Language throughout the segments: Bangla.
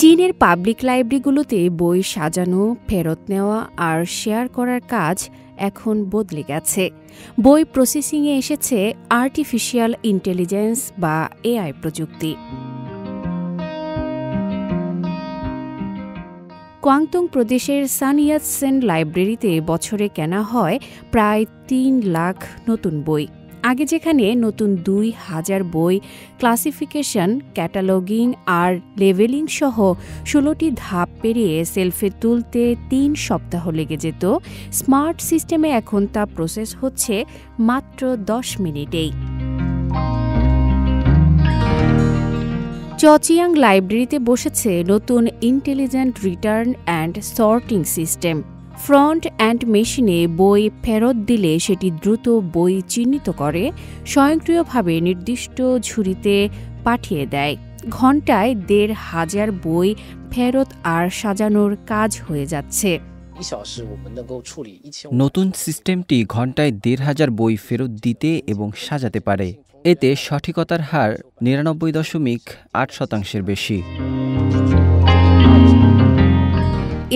চীনের পাবলিক লাইব্রেরিগুলোতে বই সাজানো, ফেরত নেওয়া আর শেয়ার করার কাজ এখন বদলে গেছে। বই প্রসেসিংয়ে এসেছে আর্টিফিশিয়াল ইন্টেলিজেন্স বা এআই প্রযুক্তি। কোয়াংতুং প্রদেশের সানইয়াতসেন লাইব্রেরিতে বছরে কেনা হয় প্রায় ৩ লাখ নতুন বই। আগে যেখানে নতুন ২,০০০ বই ক্লাসিফিকেশন, ক্যাটালগিং আর লেবেলিং সহ ১৬টি ধাপ পেরিয়ে সেলফে তুলতে ৩ সপ্তাহ লেগে যেত, স্মার্ট সিস্টেমে এখন তা প্রসেস হচ্ছে মাত্র ১০ মিনিটেই। চচিয়াং লাইব্রেরিতে বসেছে নতুন intelligent return and sorting system. Front and মেশিনে বই ফেরত দিলে সেটি দ্রুত বই চিহ্নিত করে স্বয়ংক্রিয়ভাবে নির্দিষ্ট ঝুড়িতে পাঠিয়ে দেয়। ঘণ্টায় ১,৫০০ বই ফেরত আর সাজানোর কাজ হয়ে যাচ্ছে। নতুন সিস্টেমটি ঘণ্টায় ১,৫০০ বই ফেরত দিতে এবং সাজাতে পারে। এতে সঠিকতার হার ৯৯.৮% বেশি।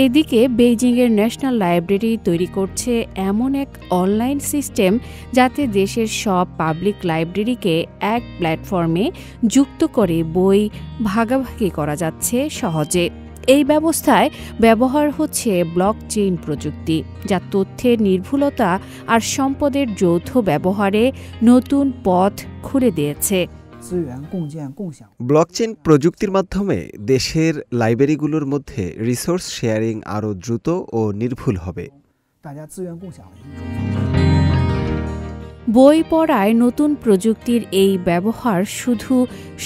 এদিকে বেইজিংয়ের ন্যাশনাল লাইব্রেরি তৈরি করছে এমন এক অনলাইন সিস্টেম যাতে দেশের সব পাবলিক লাইব্রেরিকে এক প্ল্যাটফর্মে যুক্ত করে বই ভাগাভাগি করা যাচ্ছে সহজে। এই ব্যবস্থায় ব্যবহার হচ্ছে ব্লকচেইন প্রযুক্তি, যা তথ্যের নির্ভুলতা আর সম্পদের যৌথ ব্যবহারে নতুন পথ খুলে দিয়েছে। ব্লকচেন প্রযুক্তির মাধ্যমে দেশের লাইব্রেরিগুলোর মধ্যে রিসোর্স শেয়ারিং আরও দ্রুত ও নির্ভুল হবে। বই পড়ায় নতুন প্রযুক্তির এই ব্যবহার শুধু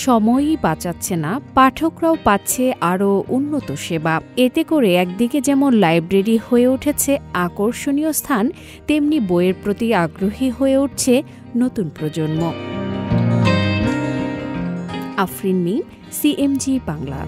সময়ই বাঁচাচ্ছে না, পাঠকরাও পাচ্ছে আরও উন্নত সেবা। এতে করে একদিকে যেমন লাইব্রেরি হয়ে উঠেছে আকর্ষণীয় স্থান, তেমনি বইয়ের প্রতি আগ্রহী হয়ে উঠছে নতুন প্রজন্ম। আফরিন মিম, CMG বাংলা।